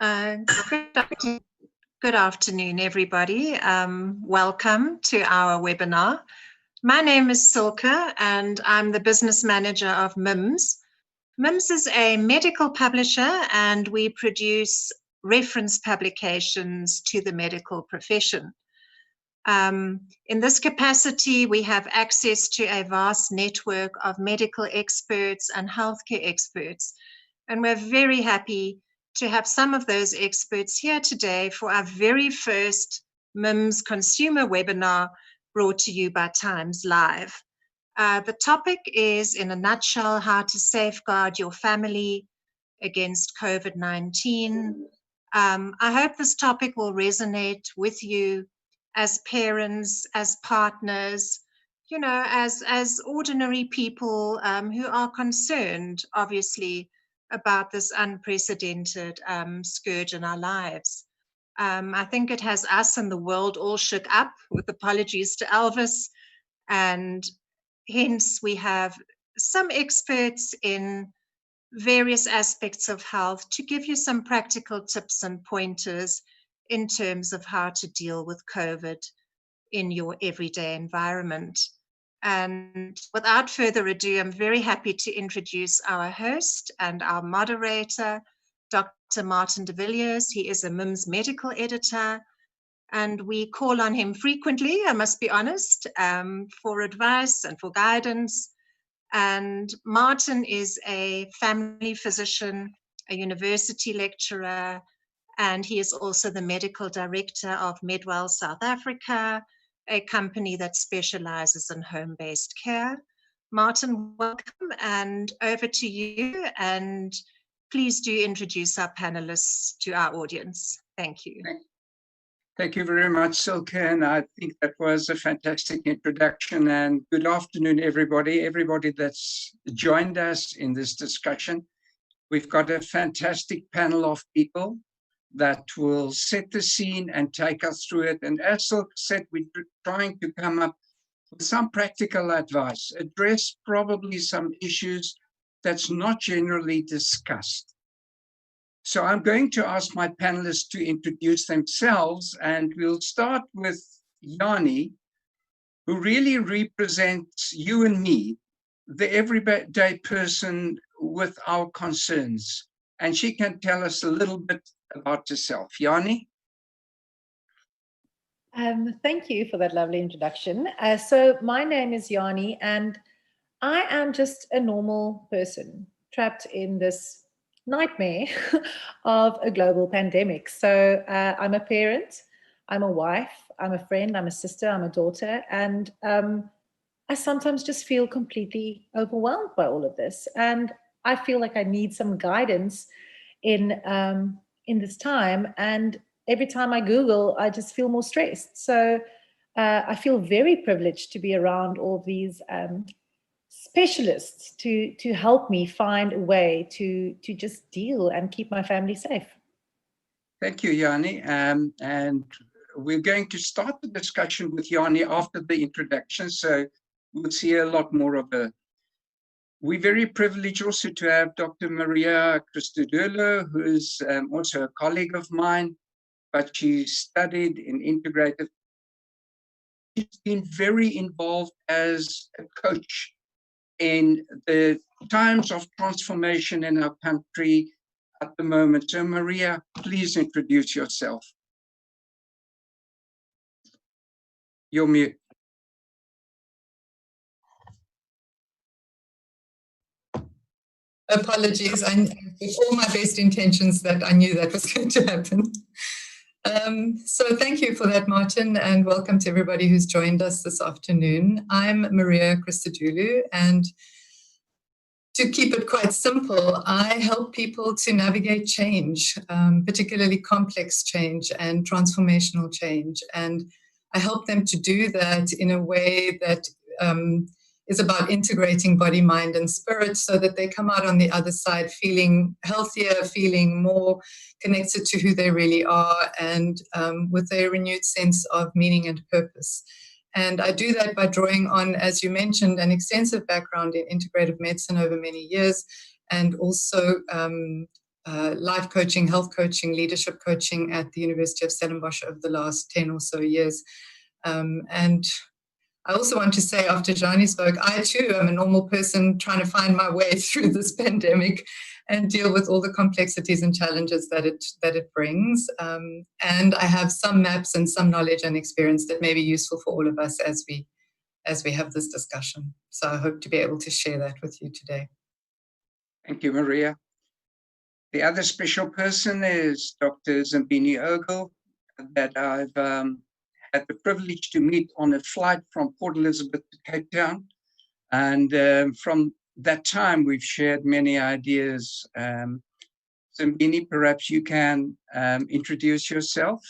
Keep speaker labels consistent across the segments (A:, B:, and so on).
A: Good good afternoon, everybody. Welcome to our webinar. My name is Silke, and I'm the business manager of MIMS. MIMS is a medical publisher, and we produce reference publications to the medical profession. In this capacity, we have access to a vast network of medical experts and healthcare experts, and we're very happy to have some of those experts here today for our very first MIMS consumer webinar brought to you by Times Live. The topic is, in a nutshell, how to safeguard your family against COVID-19. I hope this topic will resonate with you as parents, as partners, you know, as ordinary people who are concerned, obviously, about this unprecedented scourge in our lives. I think it has us and the world all shook up, with apologies to Elvis, and hence we have some experts in various aspects of health to give you some practical tips and pointers in terms of how to deal with COVID in your everyday environment. And without further ado, I'm very happy to introduce our host and our moderator, Dr. Martin de Villiers. He is a MIMS medical editor, and we call on him frequently, I must be honest, for advice and for guidance. And Martin is a family physician, a university lecturer, and he is also the medical director of Medwell South Africa, a company that specializes in home-based care. Martin, welcome, and over to you. And please do introduce our panelists to our audience. Thank you.
B: Thank you very much, Silke, and I think that was a fantastic introduction. And good afternoon, everybody that's joined us in this discussion. We've got a fantastic panel of people that will set the scene and take us through it. And as Silke said, we're trying to come up with some practical advice, address probably some issues that's not generally discussed. So I'm going to ask my panelists to introduce themselves, and we'll start with Yanni, who really represents you and me, the everyday person with our concerns. And she can tell us a little bit about herself. Yanni?
C: Thank you for that lovely introduction. So my name is Yanni, and I am just a normal person trapped in this nightmare of a global pandemic. So I'm a parent, I'm a wife, I'm a friend, I'm a sister, I'm a daughter, and I sometimes just feel completely overwhelmed by all of this. And I feel like I need some guidance in this time. And every time I Google, I just feel more stressed. So I feel very privileged to be around all these specialists to help me find a way to just deal and keep my family safe.
B: Thank you, Yanni. And we're going to start the discussion with Yanni after the introduction, so we'll see a lot more of her. We're very privileged also to have Dr. Maria Christodoulou, who is also a colleague of mine, but she studied in integrative. She's been very involved as a coach in the times of transformation in our country at the moment. So Maria, please introduce yourself. You're mute.
D: Apologies, with all my best intentions that I knew that was going to happen. So thank you for that, Martin, and welcome to everybody who's joined us this afternoon. I'm Maria Christodoulou, and to keep it quite simple, I help people to navigate change, particularly complex change and transformational change. And I help them to do that in a way that is about integrating body, mind, and spirit so that they come out on the other side feeling healthier, feeling more connected to who they really are, and with a renewed sense of meaning and purpose. And I do that by drawing on, as you mentioned, an extensive background in integrative medicine over many years, and also life coaching, health coaching, leadership coaching at the University of Stellenbosch over the last 10 or so years. And I also want to say, after Jani spoke, I too am a normal person trying to find my way through this pandemic and deal with all the complexities and challenges that it brings. And I have some maps and some knowledge and experience that may be useful for all of us as we have this discussion. So I hope to be able to share that with you today.
B: Thank you, Maria. The other special person is Dr. Zimbini Ogle, that I've had the privilege to meet on a flight from Port Elizabeth to Cape Town. And from that time, we've shared many ideas. Zimbini, perhaps you can introduce yourself.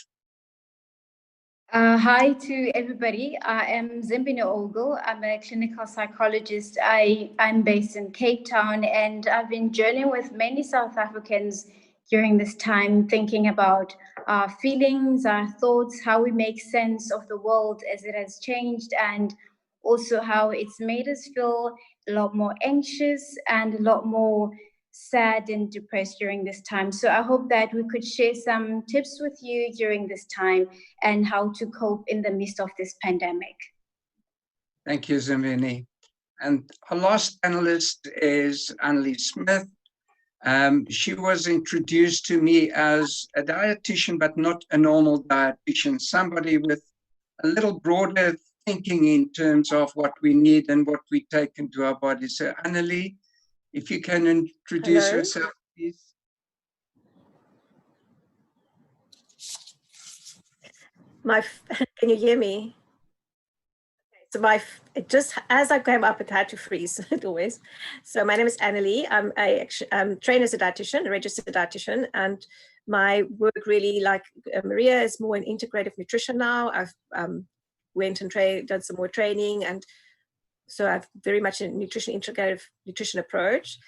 E: Hi to everybody. I am Zimbini Ogle. I'm a clinical psychologist. I'm based in Cape Town, and I've been journeying with many South Africans during this time, thinking about our feelings, our thoughts, how we make sense of the world as it has changed, and also how it's made us feel a lot more anxious and a lot more sad and depressed during this time. So I hope that we could share some tips with you during this time and how to cope in the midst of this pandemic.
B: Thank you, Zimbini. And our last panelist is Annalise Smith. She was introduced to me as a dietitian, but not a normal dietitian, somebody with a little broader thinking in terms of what we need and what we take into our bodies. So Annalise, if you can introduce yourself, please.
F: Can you hear me? So just as I came up, it had to freeze always. So my name is Annalise. I'm trained as a dietitian, a registered dietitian, and my work really, like Maria, is more in integrative nutrition now. I've went and done some more training, and so I've very much a integrative nutrition approach.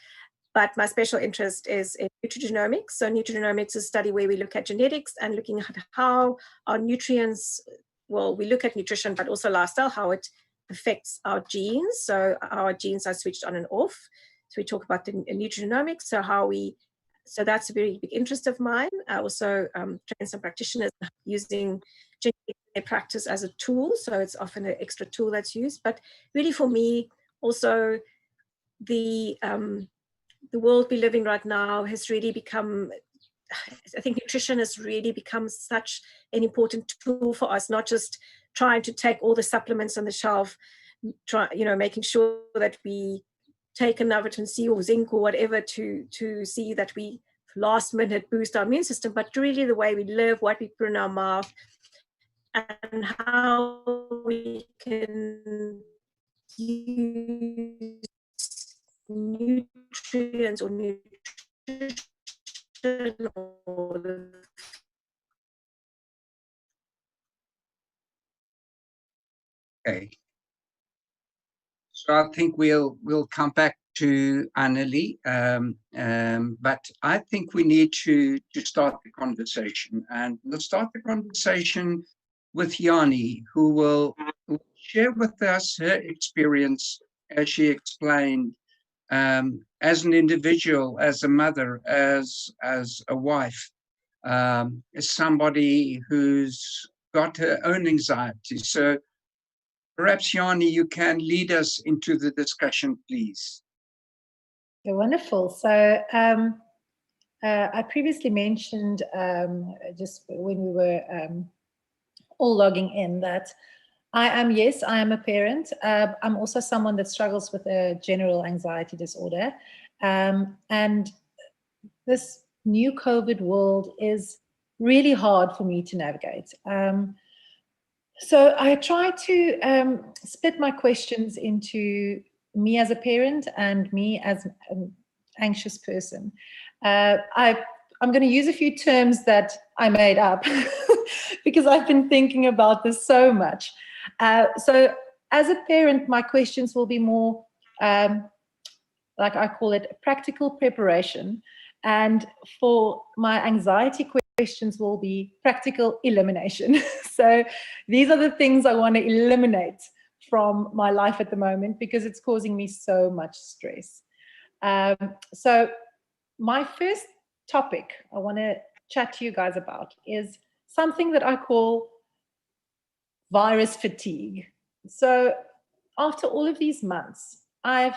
F: But my special interest is in nutrigenomics. So nutrigenomics is a study where we look at genetics and looking at how our nutrients, well, we look at nutrition, but also lifestyle, how it affects our genes. So our genes are switched on and off. So we talk about the nutrigenomics. So that's a very big interest of mine. I also train some practitioners using genetics in their practice as a tool. So it's often an extra tool that's used. But really for me, also the world we live in right now has really become, I think nutrition has really become such an important tool for us, not just trying to take all the supplements on the shelf, making sure that we take another vitamin C or zinc or whatever to see that we last minute boost our immune system, but really the way we live, what we put in our mouth, and how we can use nutrients or nutrition or
B: Okay. So I think we'll come back to Annalise, but I think we need to start the conversation, and we'll start the conversation with Jani, who will share with us her experience, as she explained, as an individual, as a mother, as a wife, as somebody who's got her own anxiety. So perhaps, Jani, you can lead us into the discussion, please.
C: Okay, wonderful. So I previously mentioned just when we were all logging in that I am a parent. I'm also someone that struggles with a general anxiety disorder. And this new COVID world is really hard for me to navigate. So I try to split my questions into me as a parent and me as an anxious person. I'm going to use a few terms that I made up because I've been thinking about this so much. So as a parent, my questions will be more, like I call it, practical preparation. And for my anxiety questions will be practical elimination. So these are the things I want to eliminate from my life at the moment because it's causing me so much stress. So my first topic I want to chat to you guys about is something that I call virus fatigue. So after all of these months, I've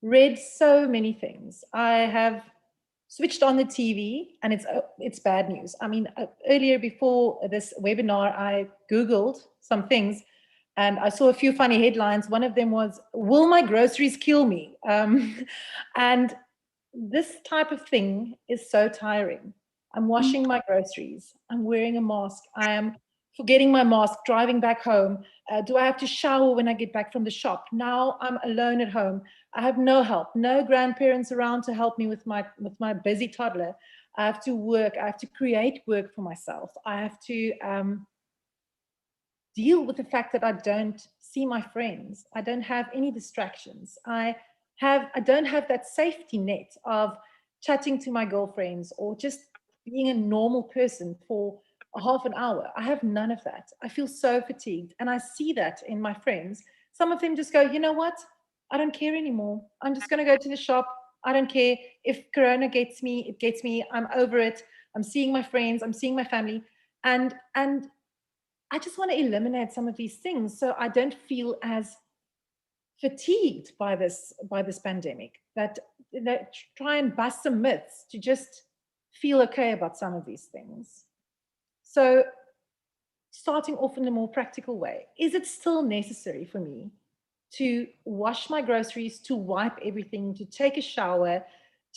C: read so many things. I have switched on the TV and it's bad news. I mean, earlier before this webinar, I Googled some things and I saw a few funny headlines. One of them was, "Will my groceries kill me?" And this type of thing is so tiring. I'm washing my groceries. I'm wearing a mask. I am forgetting my mask, driving back home. Do I have to shower when I get back from the shop? Now I'm alone at home. I have no help, no grandparents around to help me with my busy toddler. I have to work. I have to create work for myself. I have to deal with the fact that I don't see my friends. I don't have any distractions. I don't have that safety net of chatting to my girlfriends or just being a normal person for a half an hour. I have none of that. I feel so fatigued. And I see that in my friends. Some of them just go, "You know what? I don't care anymore. I'm just going to go to the shop. I don't care if Corona gets me, it gets me. I'm over it. I'm seeing my friends. I'm seeing my family." And I just want to eliminate some of these things so I don't feel as fatigued by this pandemic, that try and bust some myths to just feel okay about some of these things. So starting off in a more practical way, is it still necessary for me to wash my groceries, to wipe everything, to take a shower,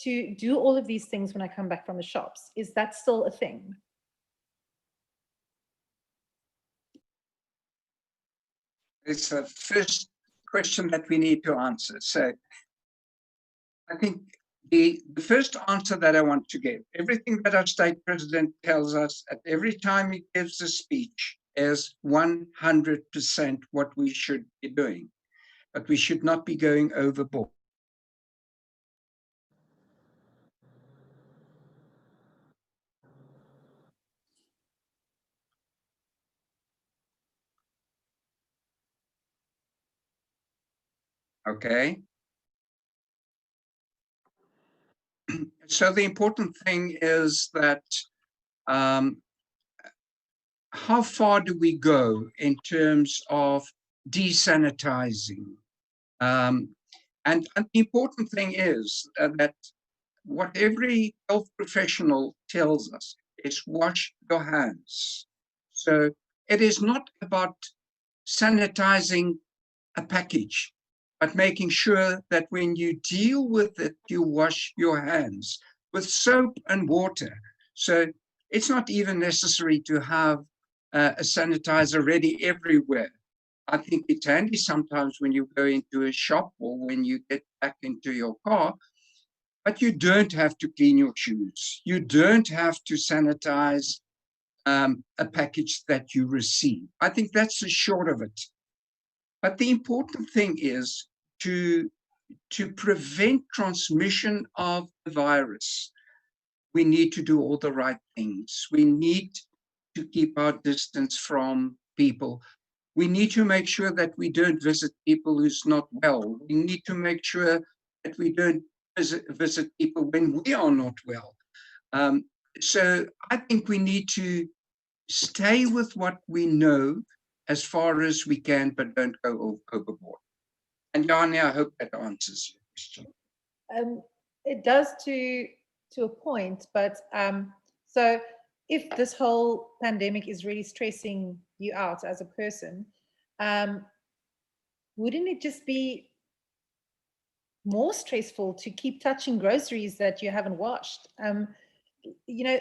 C: to do all of these things when I come back from the shops? Is that still a thing?
B: It's the first question that we need to answer. So I think the first answer that I want to give, everything that our state president tells us at every time he gives a speech is 100% what we should be doing, but we should not be going overboard. Okay. So the important thing is that how far do we go in terms of desanitizing? And the important thing is that what every health professional tells us is wash your hands. So it is not about sanitizing a package, but making sure that when you deal with it, you wash your hands with soap and water. So it's not even necessary to have a sanitizer ready everywhere. I think it's handy sometimes when you go into a shop or when you get back into your car, but you don't have to clean your shoes. You don't have to sanitize a package that you receive. I think that's the short of it. But the important thing is to prevent transmission of the virus. We need to do all the right things. We need to keep our distance from people. We need to make sure that we don't visit people who's not well. We need to make sure that we don't visit people when we are not well. So I think we need to stay with what we know as far as we can, but don't go overboard. And Jani, I hope that answers your question.
C: It does to a point, but so if this whole pandemic is really stressing you out as a person, wouldn't it just be more stressful to keep touching groceries that you haven't washed? You know,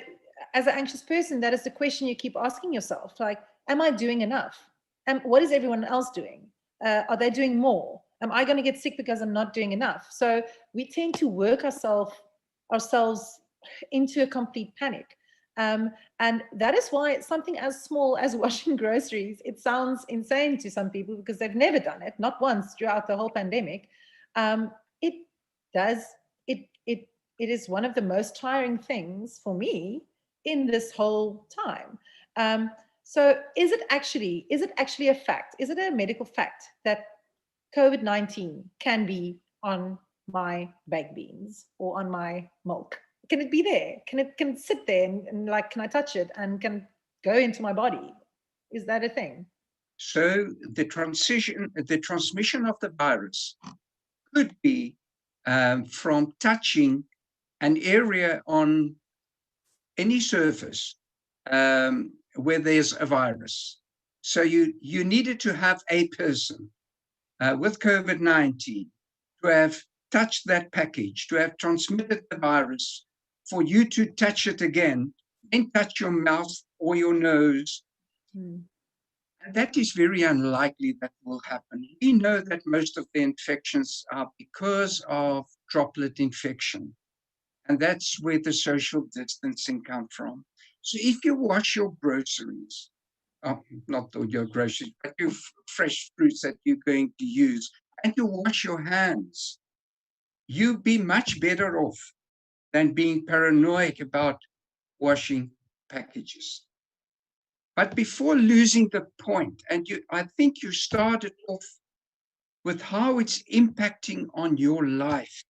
C: as an anxious person, that is the question you keep asking yourself. Like, am I doing enough? And what is everyone else doing? Are they doing more? Am I going to get sick because I'm not doing enough? So we tend to work ourselves into a complete panic. And that is why something as small as washing groceries, it sounds insane to some people because they've never done it, not once throughout the whole pandemic. It is one of the most tiring things for me in this whole time. So is it actually a fact? Is it a medical fact that COVID-19 can be on my baked beans or on my milk? can it be there? Can it sit there and like, can I touch it and can it go into my body? Is that a thing?
B: So the transmission of the virus could be from touching an area on any surface where there's a virus. So you needed to have a person with COVID-19 to have touched that package, to have transmitted the virus, for you to touch it again, and touch your mouth or your nose. And that is very unlikely that will happen. We know that most of the infections are because of droplet infection. And that's where the social distancing comes from. So if you wash your groceries, not your groceries, but your fresh fruits that you're going to use, and you wash your hands, you'll be much better off than being paranoid about washing packages. But before losing the point, and I think you started off with how it's impacting on your life,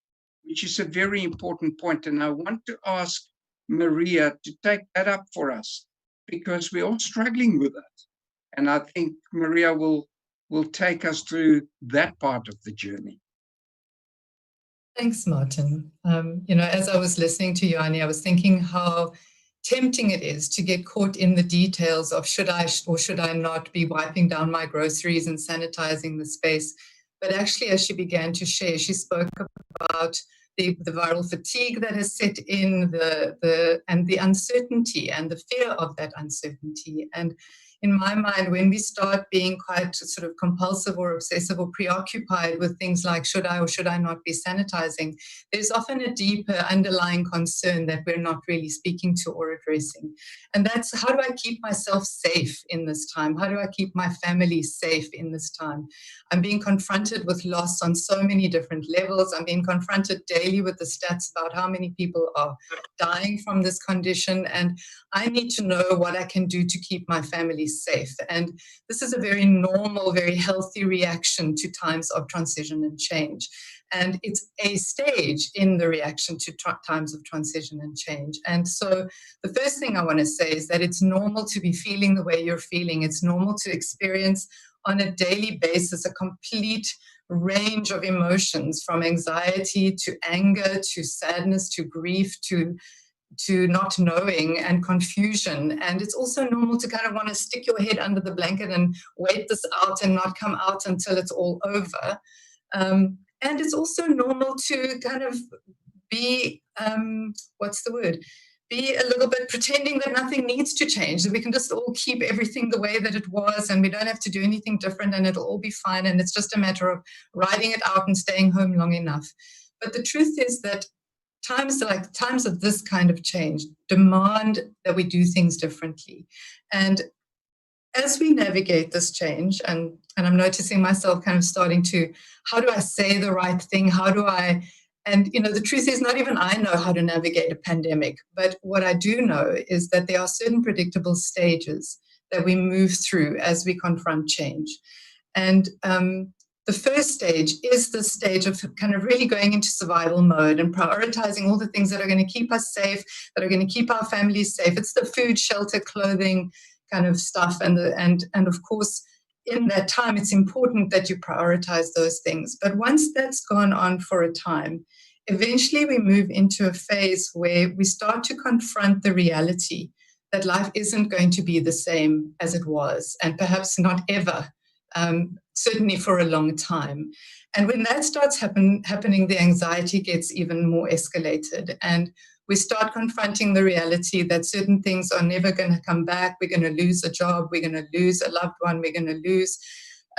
B: which is a very important point. And I want to ask Maria to take that up for us, because we're all struggling with it. And I think Maria will take us through that part of the journey.
D: Thanks, Martin. As I was listening to Yanni, I was thinking how tempting it is to get caught in the details of should I or should I not be wiping down my groceries and sanitizing the space. But actually, as she began to share, she spoke about the viral fatigue that has set in, and the uncertainty and the fear of that uncertainty. And in my mind, when we start being quite sort of compulsive or obsessive or preoccupied with things like should I or should I not be sanitizing, there's often a deeper underlying concern that we're not really speaking to or addressing. And that's, how do I keep myself safe in this time? How do I keep my family safe in this time? I'm being confronted with loss on so many different levels. I'm being confronted daily with the stats about how many people are dying from this condition. And I need to know what I can do to keep my family safe. And this is a very normal, very healthy reaction to times of transition and change. And it's a stage in the reaction to times of transition and change. And so the first thing I want to say is that it's normal to be feeling the way you're feeling. It's normal to experience on a daily basis a complete range of emotions, from anxiety to anger to sadness to grief to not knowing and confusion. And it's also normal to kind of want to stick your head under the blanket and wait this out and not come out until it's all over. And it's also normal to kind of be, be a little bit pretending that nothing needs to change, that we can just all keep everything the way that it was and we don't have to do anything different and it'll all be fine. And it's just a matter of riding it out and staying home long enough. But the truth is that times of this kind of change demand that we do things differently. And as we navigate this change, and I'm noticing myself kind of starting to, how do I say the right thing? And the truth is, not even I know how to navigate a pandemic. But what I do know is that there are certain predictable stages that we move through as we confront change. And the first stage is the stage of kind of really going into survival mode and prioritizing all the things that are going to keep us safe, that are going to keep our families safe. It's the food, shelter, clothing kind of stuff. And of course, in that time, it's important that you prioritize those things. But once that's gone on for a time, eventually we move into a phase where we start to confront the reality that life isn't going to be the same as it was, and perhaps not ever, certainly for a long time. And when that starts happening, the anxiety gets even more escalated. And we start confronting the reality that certain things are never going to come back. We're going to lose a job. We're going to lose a loved one. We're going to lose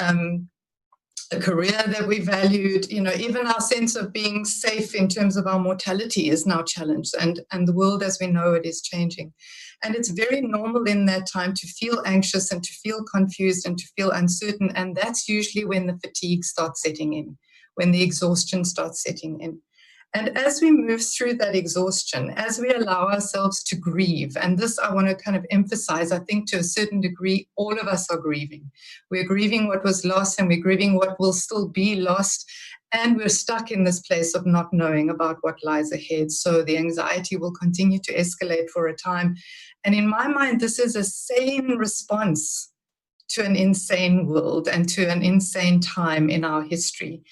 D: a career that we valued. Even our sense of being safe in terms of our mortality is now challenged. And the world as we know it is changing. And it's very normal in that time to feel anxious and to feel confused and to feel uncertain. And that's usually when the fatigue starts setting in, when the exhaustion starts setting in. And as we move through that exhaustion, as we allow ourselves to grieve, and this I want to kind of emphasize, I think to a certain degree, all of us are grieving. We're grieving what was lost and we're grieving what will still be lost. And we're stuck in this place of not knowing about what lies ahead. So the anxiety will continue to escalate for a time. And in my mind, this is a sane response to an insane world and to an insane time in our history.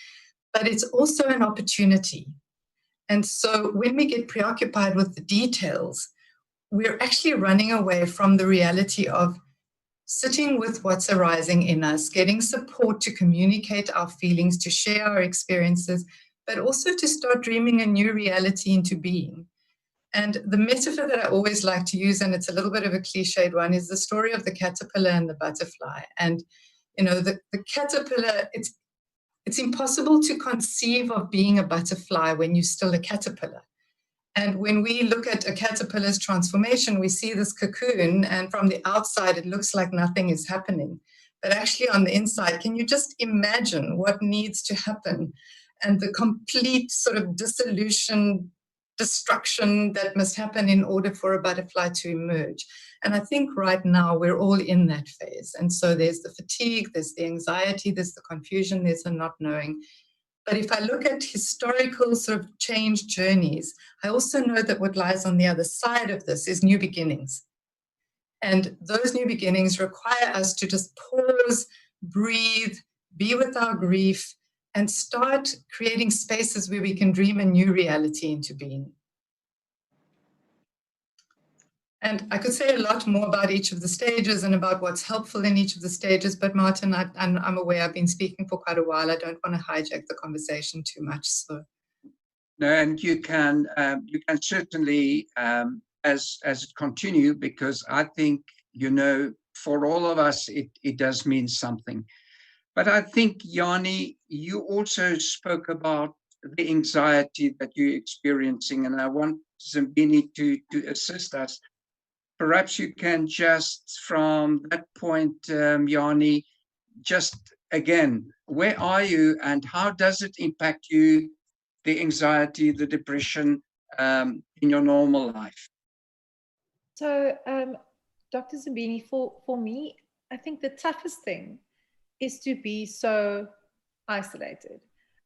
D: But it's also an opportunity. And so when we get preoccupied with the details, we're actually running away from the reality of sitting with what's arising in us, getting support to communicate our feelings, to share our experiences, but also to start dreaming a new reality into being. And the metaphor that I always like to use, and it's a little bit of a cliched one, is the story of the caterpillar and the butterfly. And, you know, the caterpillar, it's impossible to conceive of being a butterfly when you're still a caterpillar. And when we look at a caterpillar's transformation, we see this cocoon, and from the outside, it looks like nothing is happening. But actually on the inside, can you just imagine what needs to happen and the complete sort of dissolution, destruction that must happen in order for a butterfly to emerge? And I think right now we're all in that phase. And so there's the fatigue, there's the anxiety, there's the confusion, there's the not knowing. But if I look at historical sort of change journeys, I also know that what lies on the other side of this is new beginnings. And those new beginnings require us to just pause, breathe, be with our grief, and start creating spaces where we can dream a new reality into being. And I could say a lot more about each of the stages and about what's helpful in each of the stages, but Martin, I'm aware I've been speaking for quite a while. I don't want to hijack the conversation too much. So.
B: No, and you can certainly, as it continue, because I think, you know, for all of us, it does mean something. But I think, Yanni, you also spoke about the anxiety that you're experiencing, and I want Zimbini to assist us. Perhaps you can just, from that point, Yanni, just again, where are you and how does it impact you, the anxiety, the depression in your normal life?
C: So, Dr. Zimbini, for me, I think the toughest thing is to be so isolated.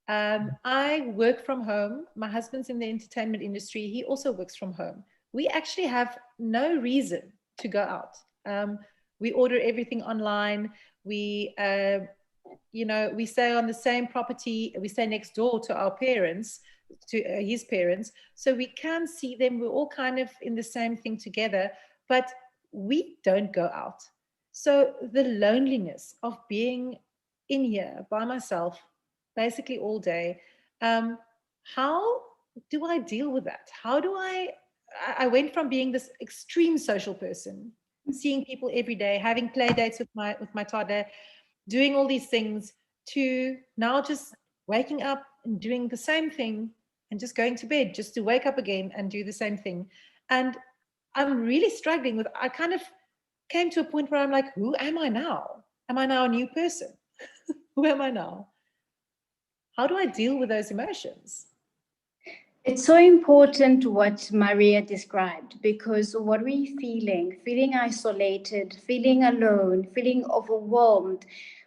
C: I work from home. My husband's in the entertainment industry. He also works from home. We actually have no reason to go out. We order everything online. We, we stay on the same property. We stay next door to our parents, to his parents. So we can see them. We're all kind of in the same thing together, but we don't go out. So the loneliness of being in here by myself, basically all day, how do I deal with that? How do I went from being this extreme social person, seeing people every day, having play dates with my toddler, doing all these things, to now just waking up and doing the same thing and just going to bed, just to wake up again and do the same thing. And I'm really struggling with, I kind of came to a point where I'm like, who am I now? Am I now a new person? Who am I now? How do I deal with those emotions?
E: It's so important what Maria described, because what we're feeling isolated, feeling alone, feeling overwhelmed,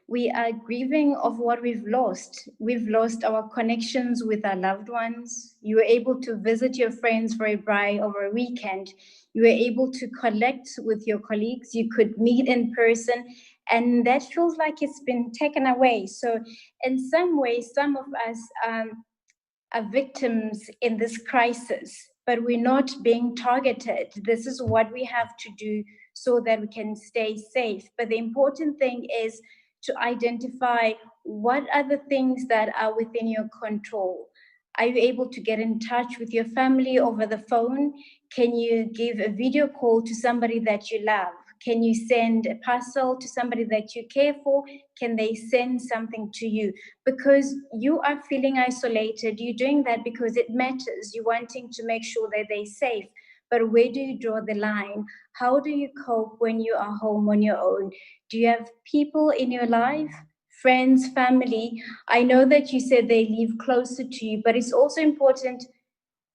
E: we are grieving of what we've lost. We've lost our connections with our loved ones. You were able to visit your friends for a braai over a weekend. You were able to connect with your colleagues. You could meet in person, and that feels like it's been taken away. So in some ways, some of us are victims in this crisis, but we're not being targeted. This is what we have to do so that we can stay safe. But the important thing is to identify what are the things that are within your control. Are you able to get in touch with your family over the phone? Can you give a video call to somebody that you love? Can you send a parcel to somebody that you care for? Can they send something to you? Because you are feeling isolated, you're doing that because it matters. You're wanting to make sure that they're safe. But where do you draw the line? How do you cope when you are home on your own? Do you have people in your life? Friends, family? I know that you said they live closer to you, but it's also important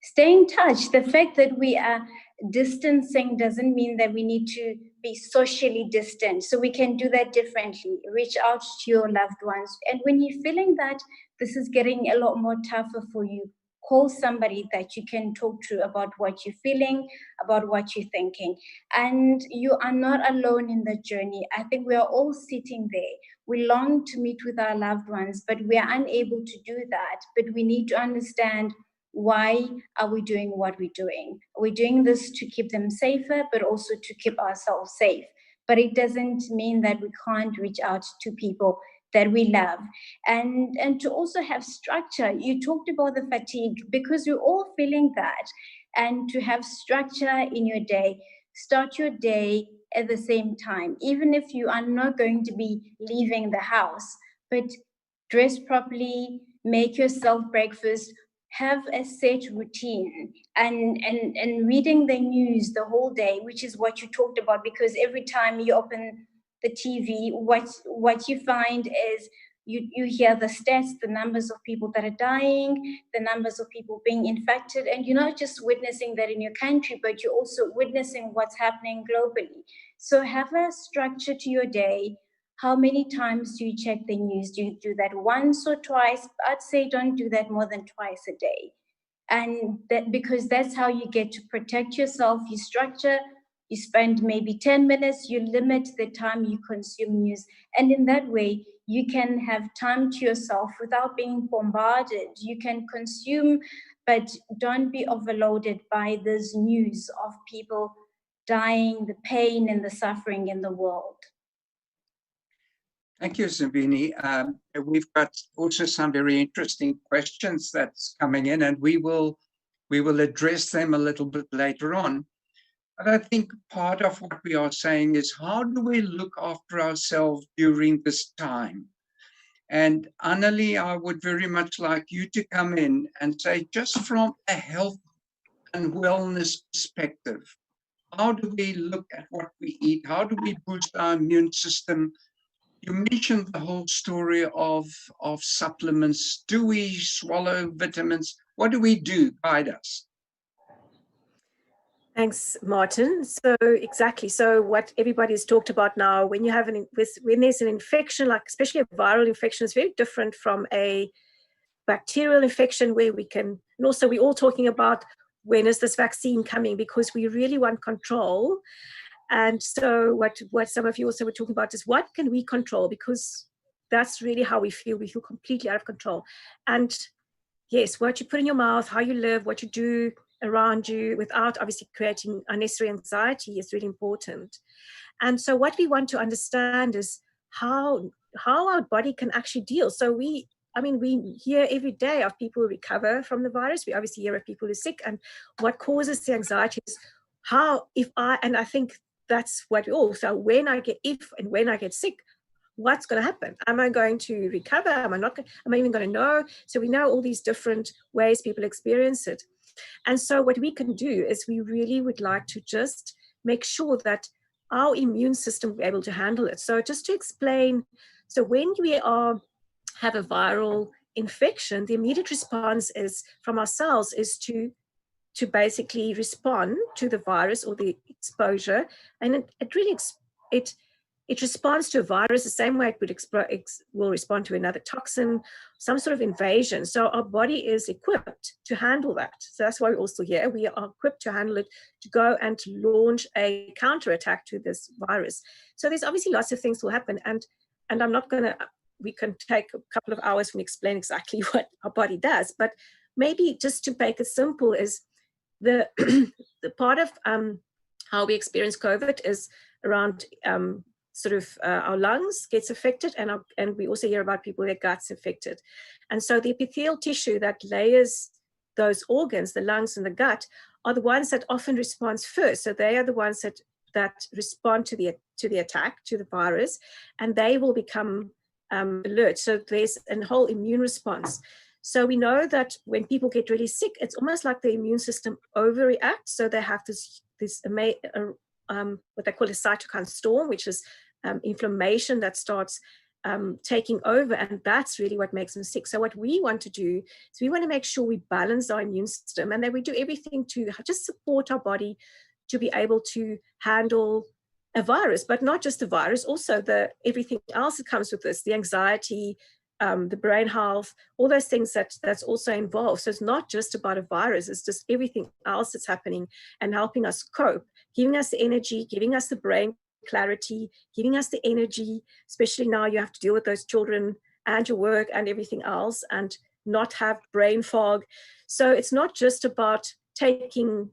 E: stay in touch. The fact that we are distancing doesn't mean that we need to be socially distant. So we can do that differently. Reach out to your loved ones. And when you're feeling that this is getting a lot more tougher for you, call somebody that you can talk to about what you're feeling, about what you're thinking. And you are not alone in the journey. I think we are all sitting there. We long to meet with our loved ones, but we are unable to do that. But we need to understand, why are we doing what we're doing? We're doing this to keep them safer, but also to keep ourselves safe. But it doesn't mean that we can't reach out to people that we love, and to also have structure. You talked about the fatigue, because we're all feeling that, and to have structure in your day. Start your day at the same time, even if you are not going to be leaving the house, but dress properly, make yourself breakfast, have a set routine, and reading the news the whole day, which is what you talked about, because every time you open the TV, what you find is you hear the stats, the numbers of people that are dying, the numbers of people being infected, and you're not just witnessing that in your country, but you're also witnessing what's happening globally. So have a structure to your day. How many times do you check the news? Do you do that once or twice? I'd say don't do that more than twice a day. And that, because that's how you get to protect yourself. You structure, you spend maybe 10 minutes, you limit the time you consume news. And in that way, you can have time to yourself without being bombarded. You can consume, but don't be overloaded by this news of people dying, the pain and the suffering in the world.
B: Thank you, Zabini. We've got also some very interesting questions that's coming in, and we will address them a little bit later on. But I think part of what we are saying is, how do we look after ourselves during this time? And Annelie, I would very much like you to come in and say, just from a health and wellness perspective, how do we look at what we eat? How do we boost our immune system? You mentioned the whole story of supplements. Do we swallow vitamins? What do we do? Guide us.
F: Thanks, Martin. So exactly. So what everybody's talked about now, when you have when there's an infection, like especially a viral infection, is very different from a bacterial infection, where we can, and also we're all talking about, when is this vaccine coming? Because we really want control. And so what some of you also were talking about is, what can we control? Because that's really how we feel. We feel completely out of control. And yes, what you put in your mouth, how you live, what you do around you, without obviously creating unnecessary anxiety, is really important. And so what we want to understand is how our body can actually deal. So we hear every day of people who recover from the virus. We obviously hear of people who are sick, and what causes the anxiety is and I think that's what we all, so when I get sick, what's going to happen? Am I going to recover? Am I even going to know? So we know all these different ways people experience it. And so what we can do is, we really would like to just make sure that our immune system will be able to handle it. So just to explain, so when we have a viral infection, the immediate response from our cells is to basically respond to the virus or the exposure. And it responds to a virus the same way it will respond to another toxin, some sort of invasion. So our body is equipped to handle that. So that's why we're also here. We are equipped to handle it, to go and to launch a counterattack to this virus. So there's obviously lots of things will happen. And I'm not going to, we can take a couple of hours and explain exactly what our body does. But maybe just to make it simple is, the part of how we experience COVID is around our lungs gets affected, and we also hear about people, their guts affected. And so the epithelial tissue that layers those organs, the lungs and the gut, are the ones that often respond first. So they are the ones that respond to the attack, to the virus, and they will become alert. So there's a whole immune response. So we know that when people get really sick, it's almost like the immune system overreacts. So they have this what they call a cytokine storm, which is inflammation that starts taking over, and that's really what makes them sick. So what we want to do is we want to make sure we balance our immune system, and that we do everything to just support our body to be able to handle a virus, but not just the virus, also everything else that comes with this, the anxiety, the brain health, all those things that's also involved. So it's not just about a virus, it's just everything else that's happening and helping us cope, giving us the energy, giving us the brain clarity, giving us the energy, especially now you have to deal with those children and your work and everything else and not have brain fog. So it's not just about taking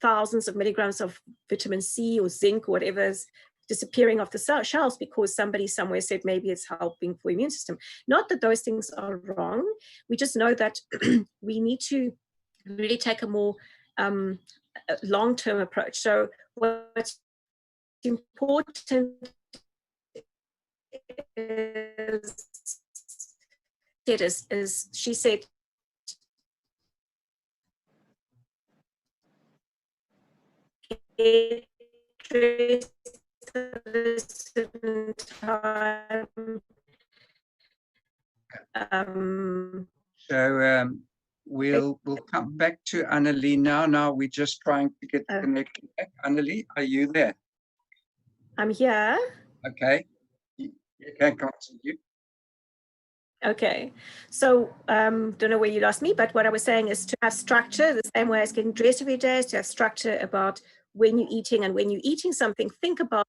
F: thousands of milligrams of vitamin C or zinc or whatever is disappearing off the shelves because somebody somewhere said maybe it's helping for immune system. Not that those things are wrong. We just know that we need to really take a more long-term approach. So what's important is she said,
B: We'll come back to Annelie now. Now we're just trying to get connected back. Annelie, are you there?
F: I'm here.
B: Okay, you can continue.
F: Okay, so don't know where you lost me, but what I was saying is to have structure, the same way as getting dressed every day, is to have structure about when you're eating, and when you're eating something, think about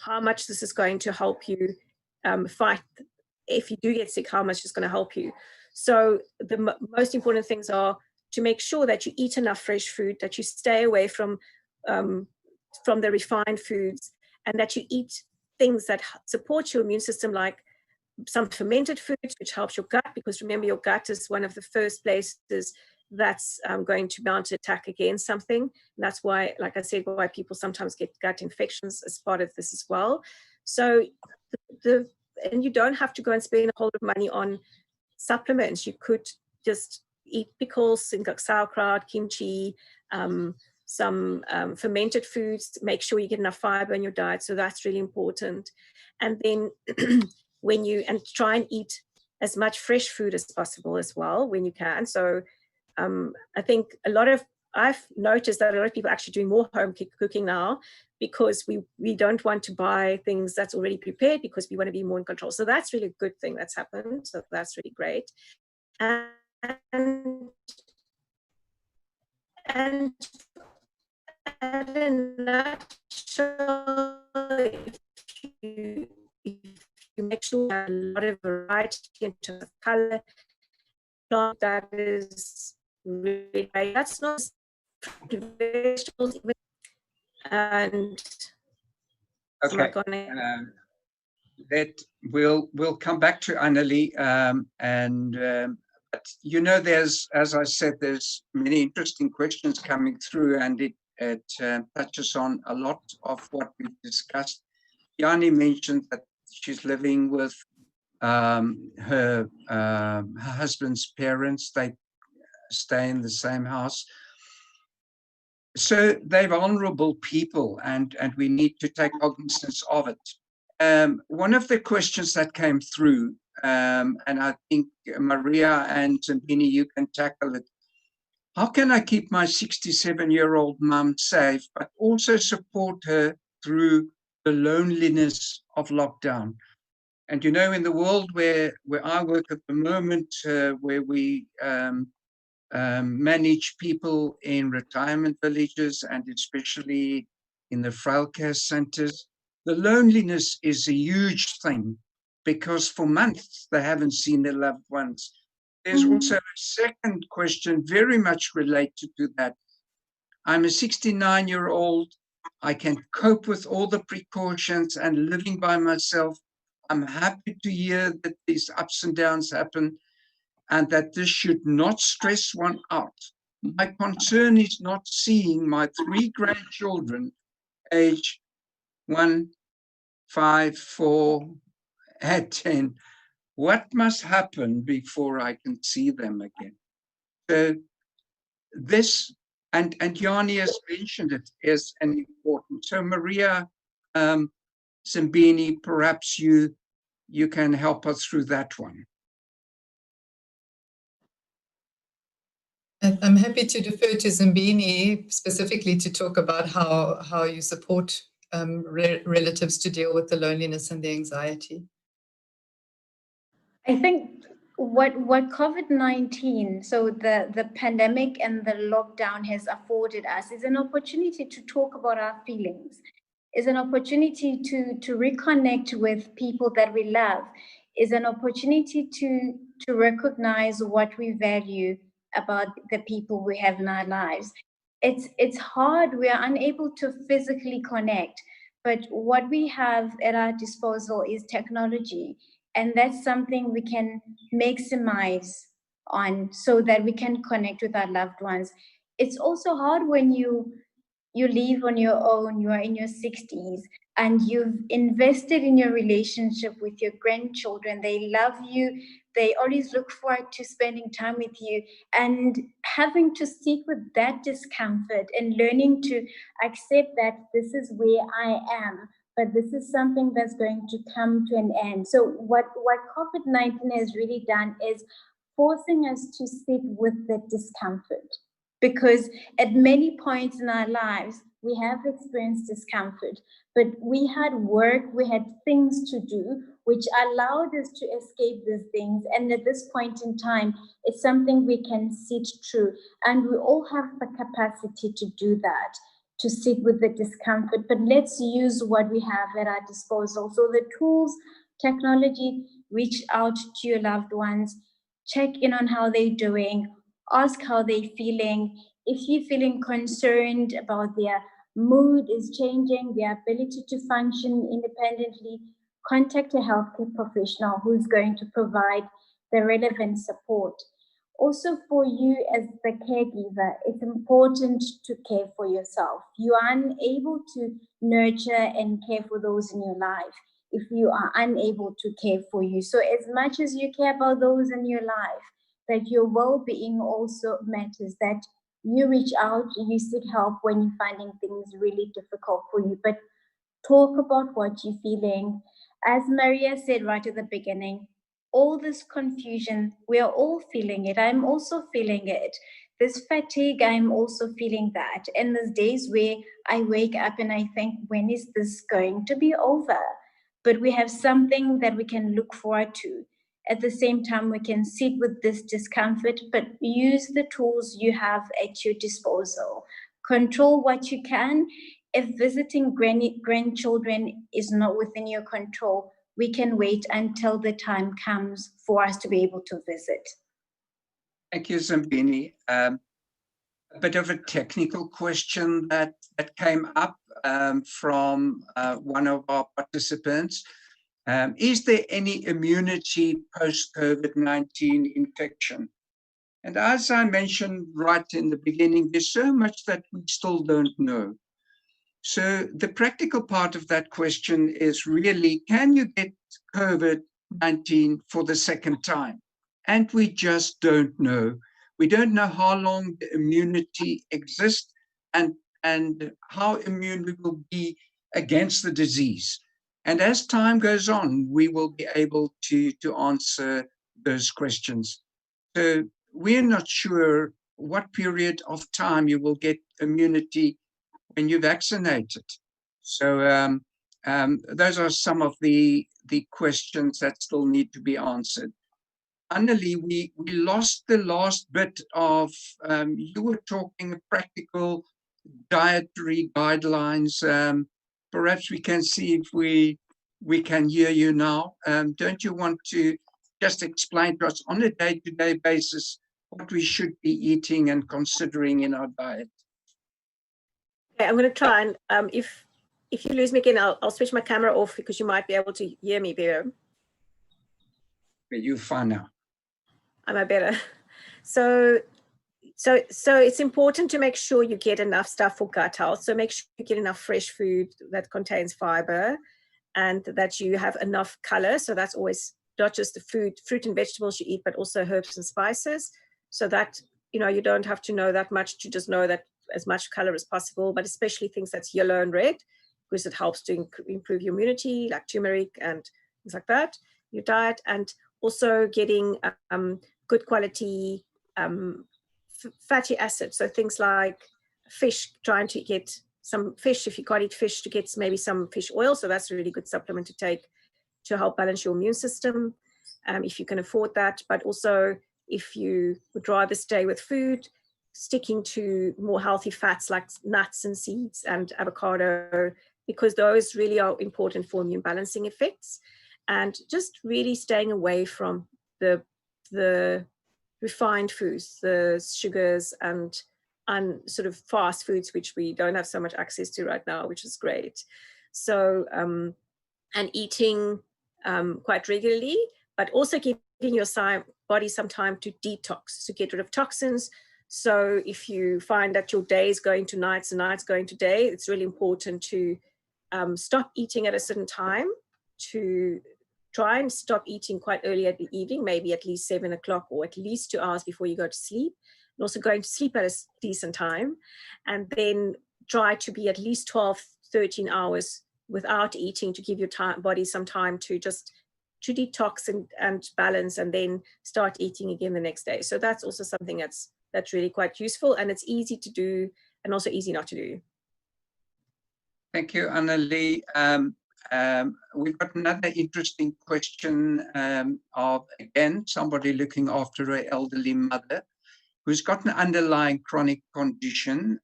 F: how much this is going to help you fight. If you do get sick, how much is going to help you. So the most important things are to make sure that you eat enough fresh food, that you stay away from the refined foods, and that you eat things that support your immune system, like some fermented foods, which helps your gut, because remember, your gut is one of the first places that's going to mount an attack against something. And that's why, like I said, why people sometimes get gut infections as part of this as well. So and you don't have to go and spend a whole lot of money on supplements. You could just eat pickles, things like sauerkraut, kimchi, some fermented foods. Make sure you get enough fiber in your diet. So that's really important. And then and try and eat as much fresh food as possible as well when you can. So I think I've noticed that a lot of people are actually doing more home cooking now, because we don't want to buy things that's already prepared, because we want to be more in control. So that's really a good thing that's happened. So that's really great. And at a nutshell, if you make sure you have a lot of variety in terms of color, that is really great. That's not vegetables, even. And
B: okay, we'll come back to Annelie, but you know, as I said, there's many interesting questions coming through, and it touches on a lot of what we've discussed. Yanni mentioned that she's living with her husband's parents. They stay in the same house. So they're vulnerable people, and we need to take cognizance of it. One of the questions that came through, and I think Maria and Zambini, you can tackle it. How can I keep my 67-year-old mum safe, but also support her through the loneliness of lockdown? And you know, in the world where I work at the moment, where we manage people in retirement villages, and especially in the frail care centers, the loneliness is a huge thing, because for months they haven't seen their loved ones. There's also a second question very much related to that. I'm a 69-year-old. I can cope with all the precautions and living by myself. I'm happy to hear that these ups and downs happen, and that this should not stress one out. My concern is not seeing my 3 grandchildren, age 1, 5, 4, and 10. What must happen before I can see them again? So this, and Yanni has mentioned it, is an important. So Maria Zambini, perhaps you you can help us through that one.
D: I'm happy to defer to Zimbini specifically to talk about how you support relatives to deal with the loneliness and the anxiety.
E: I think what COVID-19, so the pandemic and the lockdown has afforded us is an opportunity to talk about our feelings, is an opportunity to reconnect with people that we love, is an opportunity to recognize what we value about the people we have in our lives. It's hard, we are unable to physically connect, but what we have at our disposal is technology. And that's something we can maximize on so that we can connect with our loved ones. It's also hard when you live on your own, you are in your 60s, and you've invested in your relationship with your grandchildren. They love you. They always look forward to spending time with you. And having to sit with that discomfort and learning to accept that this is where I am, but this is something that's going to come to an end. So what COVID-19 has really done is forcing us to sit with the discomfort. Because at many points in our lives, we have experienced discomfort, but we had work, we had things to do, which allowed us to escape these things. And at this point in time, it's something we can sit through. And we all have the capacity to do that, to sit with the discomfort, but let's use what we have at our disposal. So the tools, technology, reach out to your loved ones, check in on how they're doing, ask how they're feeling. If you're feeling concerned about their mood is changing, their ability to function independently, contact a healthcare professional who's going to provide the relevant support. Also, for you as the caregiver, it's important to care for yourself. You are unable to nurture and care for those in your life if you are unable to care for you. So as much as you care about those in your life, that your well-being also matters, that you reach out, you seek help when you're finding things really difficult for you. But talk about what you're feeling. As Maria said right at the beginning, all this confusion, we are all feeling it. I'm also feeling it. This fatigue, I'm also feeling that. And there's days where I wake up and I think, when is this going to be over? But we have something that we can look forward to. At the same time, we can sit with this discomfort, but use the tools you have at your disposal. Control what you can. If visiting grandchildren is not within your control, we can wait until the time comes for us to be able to visit.
B: Thank you, Zimbini. A bit of a technical question that came up from one of our participants. Is there any immunity post-COVID-19 infection? And as I mentioned right in the beginning, there's so much that we still don't know. So the practical part of that question is really, can you get COVID-19 for the second time? And we just don't know. We don't know how long the immunity exists and how immune we will be against the disease. And as time goes on, we will be able to answer those questions. So we're not sure what period of time you will get immunity when you're vaccinated. So those are some of the questions that still need to be answered. Annelie, we lost the last bit of, you were talking practical dietary guidelines. Perhaps we can see if we can hear you now. Don't you want to just explain to us on a day-to-day basis what we should be eating and considering in our diet?
F: Okay, I'm going to try and if you lose me again, I'll switch my camera off because you might be able to hear me better.
B: You're fine now.
F: Am I better? So it's important to make sure you get enough stuff for gut health. So make sure you get enough fresh food that contains fiber and that you have enough color. So that's always not just the fruit and vegetables you eat, but also herbs and spices. So that, you don't have to know that much to just know that as much color as possible, but especially things that's yellow and red, because it helps to improve your immunity, like turmeric and things like that. your diet, and also getting good quality fatty acids. So things like fish, trying to get some fish, if you can't eat fish, to get maybe some fish oil. So that's a really good supplement to take to help balance your immune system, if you can afford that. But also, if you would rather stay with food, sticking to more healthy fats like nuts and seeds and avocado, because those really are important for immune balancing effects. And just really staying away from the refined foods, the sugars and sort of fast foods, which we don't have so much access to right now, which is great. So, and eating quite regularly, but also giving your body some time to detox, to get rid of toxins. So if you find that your day is going to nights and nights going to day, it's really important to stop eating at a certain time, to try and stop eating quite early at the evening, maybe at least 7 o'clock or at least 2 hours before you go to sleep, and also going to sleep at a decent time, and then try to be at least 12, 13 hours without eating, to give your body some time to just to detox and balance, and then start eating again the next day. So that's also something that's really quite useful, and it's easy to do and also easy not to do.
B: Thank you, Annelie. We've got another interesting question of, again, somebody looking after an elderly mother who's got an underlying chronic condition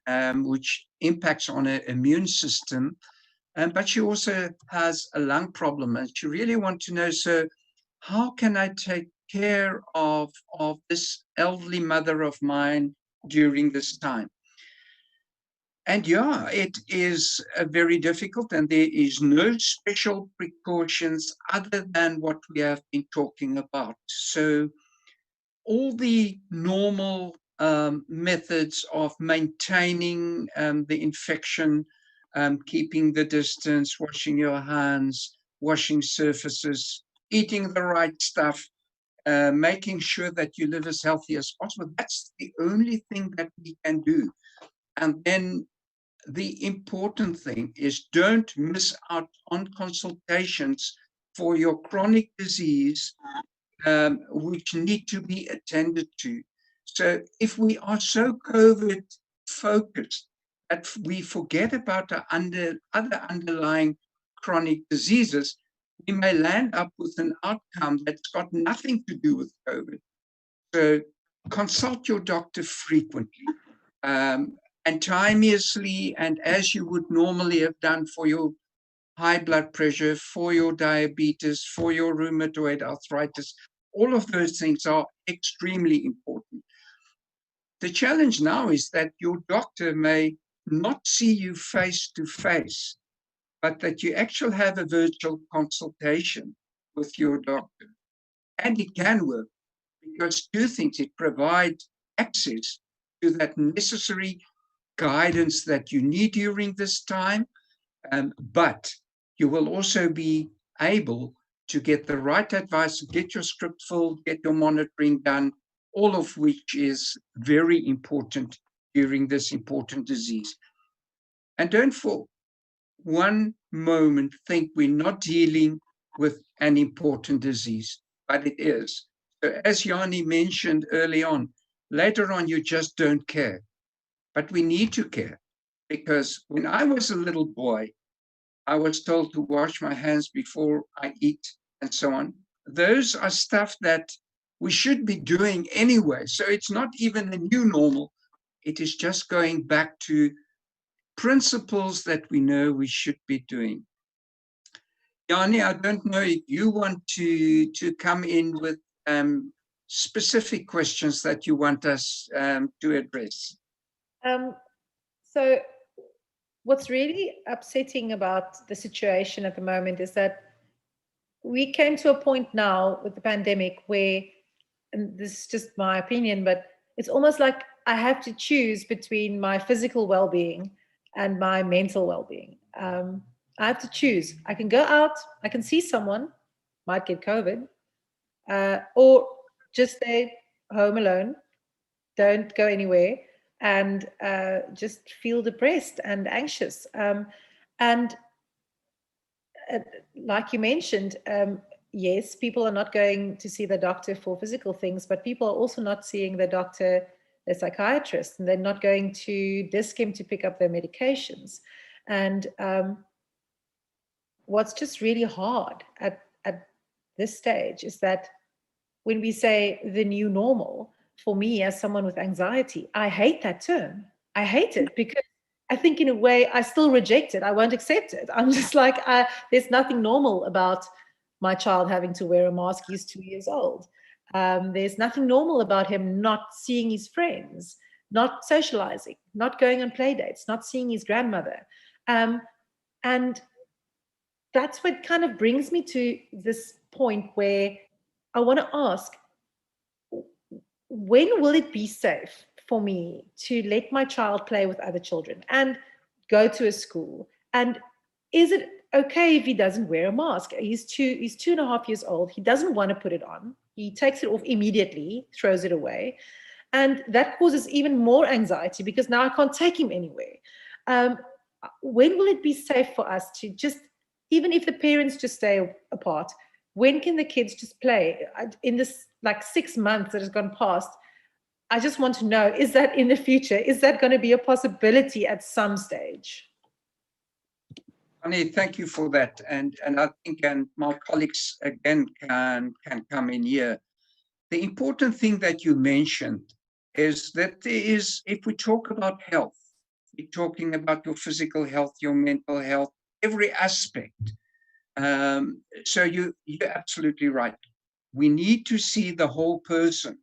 B: which impacts on her immune system, but she also has a lung problem, and she really wants to know, so how can I take care of this elderly mother of mine during this time? And yeah, it is very difficult, and there is no special precautions other than what we have been talking about. So all the normal methods of maintaining the infection, keeping the distance, washing your hands, washing surfaces, eating the right stuff, making sure that you live as healthy as possible. That's the only thing that we can do. And then the important thing is, don't miss out on consultations for your chronic disease, which need to be attended to. So if we are so COVID focused that we forget about the other underlying chronic diseases, we may land up with an outcome that's got nothing to do with COVID. So consult your doctor frequently, and timeously, and as you would normally have done for your high blood pressure, for your diabetes, for your rheumatoid arthritis. All of those things are extremely important. The challenge now is that your doctor may not see you face to face, but that you actually have a virtual consultation with your doctor. And it can work, because two things: it provides access to that necessary guidance that you need during this time, but you will also be able to get the right advice, get your script filled, get your monitoring done, all of which is very important during this important disease. And don't for one moment think we're not dealing with an important disease, but it is. So as Yanni mentioned early on, later on you just don't care. But we need to care, because when I was a little boy, I was told to wash my hands before I eat and so on. Those are stuff that we should be doing anyway. So it's not even a new normal. It is just going back to principles that we know we should be doing. Yanni, I don't know if you want to come in with specific questions that you want us to address.
C: So what's really upsetting about the situation at the moment is that we came to a point now with the pandemic where, and this is just my opinion, but it's almost like I have to choose between my physical well-being and my mental well-being. I have to choose. I can go out, I can see someone, might get COVID, or just stay home alone, don't go anywhere, and just feel depressed and anxious. And like you mentioned, yes, people are not going to see the doctor for physical things, but people are also not seeing the doctor, the psychiatrist, and they're not going to Dis-Chem to pick up their medications. And what's just really hard at this stage is that when we say the new normal, for me as someone with anxiety, I hate that term. I hate it because I think in a way I still reject it. I won't accept it. I'm just like, there's nothing normal about my child having to wear a mask. He's 2 years old. There's nothing normal about him not seeing his friends, not socializing, not going on play dates, not seeing his grandmother. And that's what kind of brings me to this point where I want to ask, when will it be safe for me to let my child play with other children and go to a school? And is it okay if he doesn't wear a mask? He's 2.5 years old. He doesn't want to put it on. He takes it off immediately, throws it away. And that causes even more anxiety because now I can't take him anywhere. When will it be safe for us to just, even if the parents just stay apart, when can the kids just play? In this like 6 months that has gone past, I just want to know, is that in the future? Is that going to be a possibility at some stage?
B: Annie, thank you for that. And I think, and my colleagues again can come in here. The important thing that you mentioned is that there is, if we talk about health, we're talking about your physical health, your mental health, every aspect. So you're absolutely right. We need to see the whole person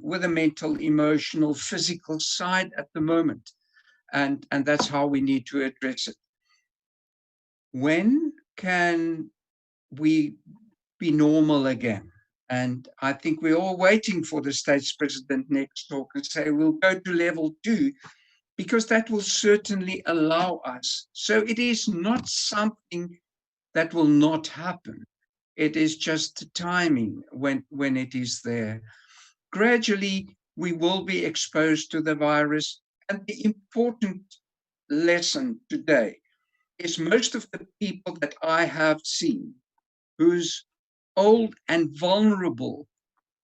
B: with a mental, emotional, physical side at the moment. And that's how we need to address it. When can we be normal again? And I think we're all waiting for the state's president next talk and say, we'll go to level 2, because that will certainly allow us. So it is not something that will not happen. It is just the timing when it is there. Gradually, we will be exposed to the virus. And the important lesson today is most of the people that I have seen who's old and vulnerable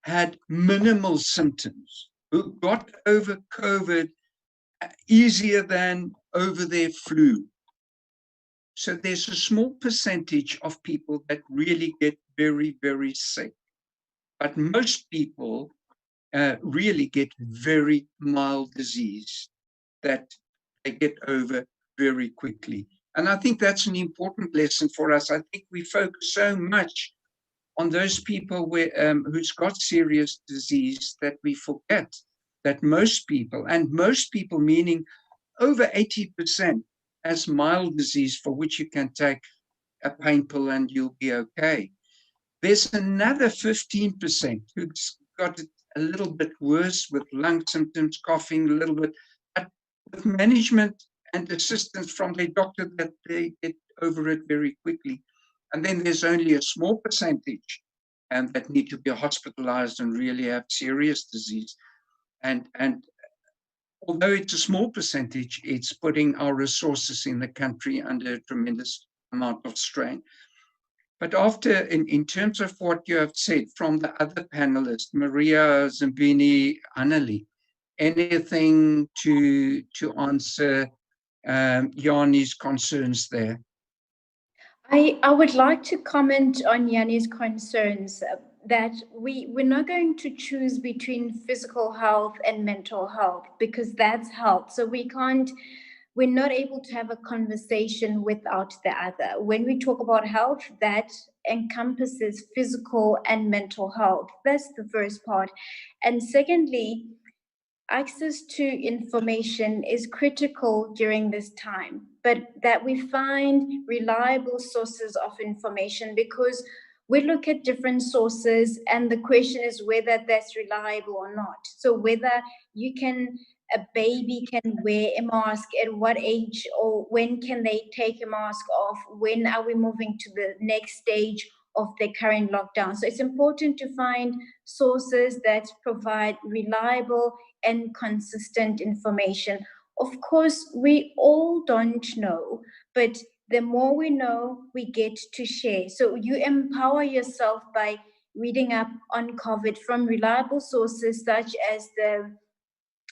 B: had minimal symptoms, who got over COVID easier than over their flu. So there's a small percentage of people that really get very, very sick. But most people really get very mild disease that they get over very quickly. And I think that's an important lesson for us. I think we focus so much on those people who's got serious disease that we forget that most people, and most people meaning over 80%, has mild disease for which you can take a pain pill and you'll be okay. There's another 15% who's got it a little bit worse with lung symptoms, coughing a little bit, but with management and assistance from their doctor that they get over it very quickly. And then there's only a small percentage that need to be hospitalized and really have serious disease. And although it's a small percentage, it's putting our resources in the country under a tremendous amount of strain. But after, in terms of what you have said from the other panelists, Maria, Zimbini, Annelie, anything to answer Yanni's concerns there?
E: I would like to comment on Yanni's concerns that we're not going to choose between physical health and mental health, because that's health. So we're not able to have a conversation without the other. When we talk about health, that encompasses physical and mental health. That's the first part. And secondly, access to information is critical during this time, but that we find reliable sources of information, because we look at different sources and the question is whether that's reliable or not. So whether a baby can wear a mask, at what age, or when can they take a mask off, when are we moving to the next stage of the current lockdown. So it's important to find sources that provide reliable and consistent information. Of course, we all don't know, but the more we know, we get to share. So you empower yourself by reading up on COVID from reliable sources such as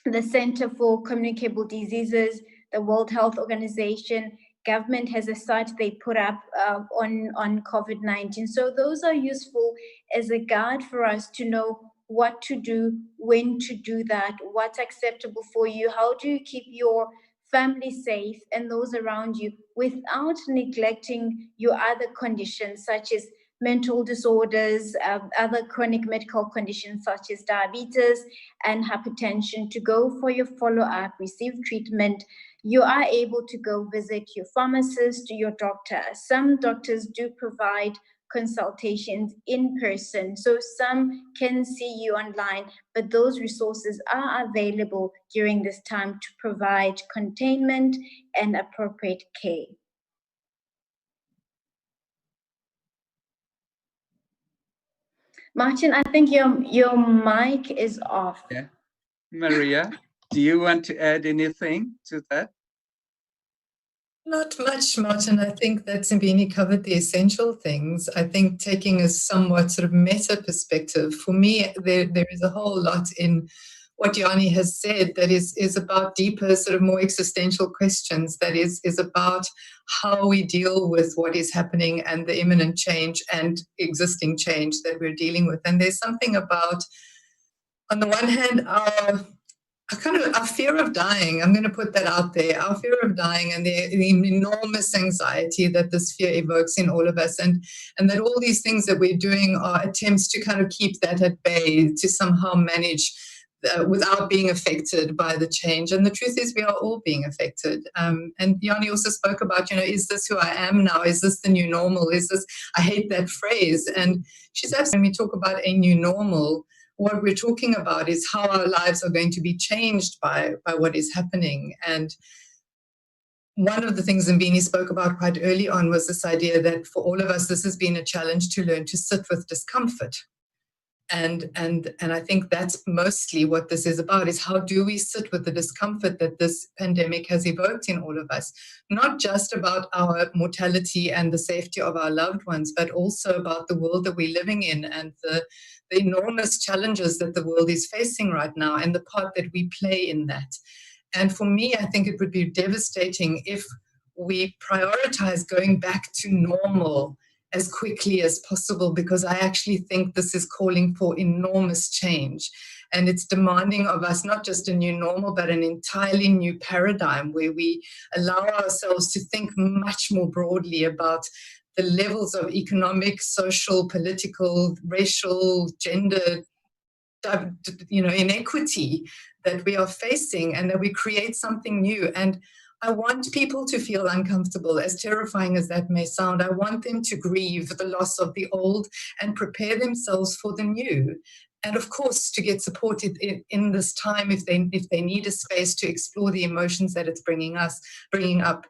E: the Center for Communicable Diseases, the World Health Organization. Government has a site they put up on COVID-19. So those are useful as a guide for us to know what to do, when to do that, what's acceptable for you, how do you keep your family safe and those around you without neglecting your other conditions such as mental disorders, other chronic medical conditions such as diabetes and hypertension, to go for your follow-up, receive treatment. You are able to go visit your pharmacist, your doctor. Some doctors do provide consultations in person, so some can see you online, but those resources are available during this time to provide containment and appropriate care. Martin, I think your mic is off.
B: Yeah. Maria, do you want to add anything to that?
D: Not much, Martin. I think that Zimbini covered the essential things. I think taking a somewhat sort of meta perspective, for me, there is a whole lot in what Yanni has said that is about deeper, sort of more existential questions, that is about how we deal with what is happening and the imminent change and existing change that we're dealing with. And there's something about, on the one hand, our fear of dying. I'm going to put that out there. Our fear of dying and the enormous anxiety that this fear evokes in all of us, and that all these things that we're doing are attempts to kind of keep that at bay, to somehow manage without being affected by the change. And the truth is, we are all being affected. And Yanni also spoke about, is this who I am now? Is this the new normal? Is this? I hate that phrase. And she's absolutely, when we talk about a new normal, what we're talking about is how our lives are going to be changed by what is happening. And one of the things Zimbini spoke about quite early on was this idea that for all of us, this has been a challenge to learn to sit with discomfort. And I think that's mostly what this is about, is how do we sit with the discomfort that this pandemic has evoked in all of us, not just about our mortality and the safety of our loved ones, but also about the world that we're living in and the enormous challenges that the world is facing right now and the part that we play in that. And for me, I think it would be devastating if we prioritize going back to normal as quickly as possible, because I actually think this is calling for enormous change. And it's demanding of us not just a new normal, but an entirely new paradigm where we allow ourselves to think much more broadly about the levels of economic, social, political, racial, gender, inequity that we are facing, and that we create something new. And I want people to feel uncomfortable, as terrifying as that may sound. I want them to grieve the loss of the old and prepare themselves for the new. And of course, to get supported in this time if they need a space to explore the emotions that it's bringing up.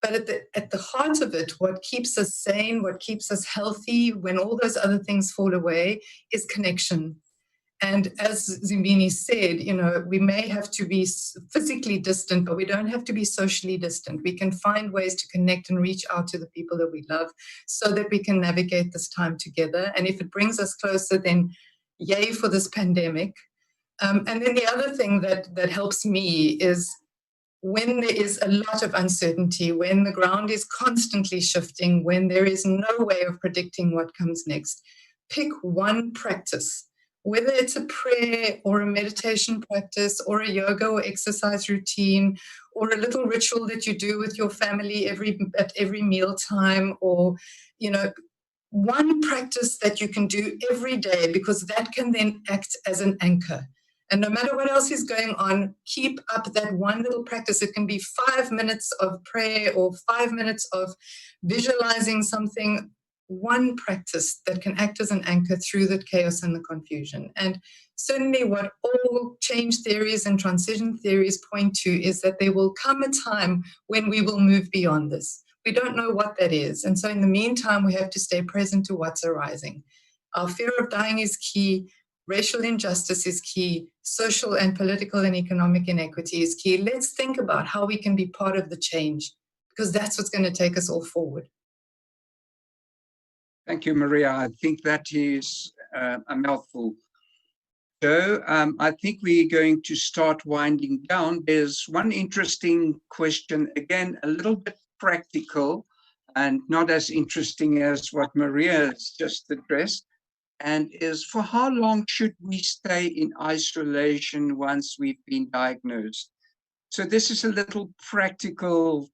D: But at the heart of it, what keeps us sane, what keeps us healthy when all those other things fall away, is connection. And as Zimbini said, we may have to be physically distant, but we don't have to be socially distant. We can find ways to connect and reach out to the people that we love so that we can navigate this time together. And if it brings us closer, then yay for this pandemic. And then the other thing that helps me is when there is a lot of uncertainty, when the ground is constantly shifting, when there is no way of predicting what comes next, pick one practice. Whether it's a prayer or a meditation practice or a yoga or exercise routine or a little ritual that you do with your family at every mealtime, or, one practice that you can do every day, because that can then act as an anchor. And no matter what else is going on, keep up that one little practice. It can be 5 minutes of prayer or 5 minutes of visualizing something. One practice that can act as an anchor through the chaos and the confusion. And certainly what all change theories and transition theories point to is that there will come a time when we will move beyond this. We don't know what that is. And so in the meantime, we have to stay present to what's arising. Our fear of dying is key. Racial injustice is key. Social and political and economic inequity is key. Let's think about how we can be part of the change. because that's what's going to take us all forward.
B: Thank you, Maria. I think that is a mouthful. So I think we're going to start winding down. There's one interesting question, again, a little bit practical and not as interesting as what Maria has just addressed, and is, for how long should we stay in isolation once we've been diagnosed? So this is a little practical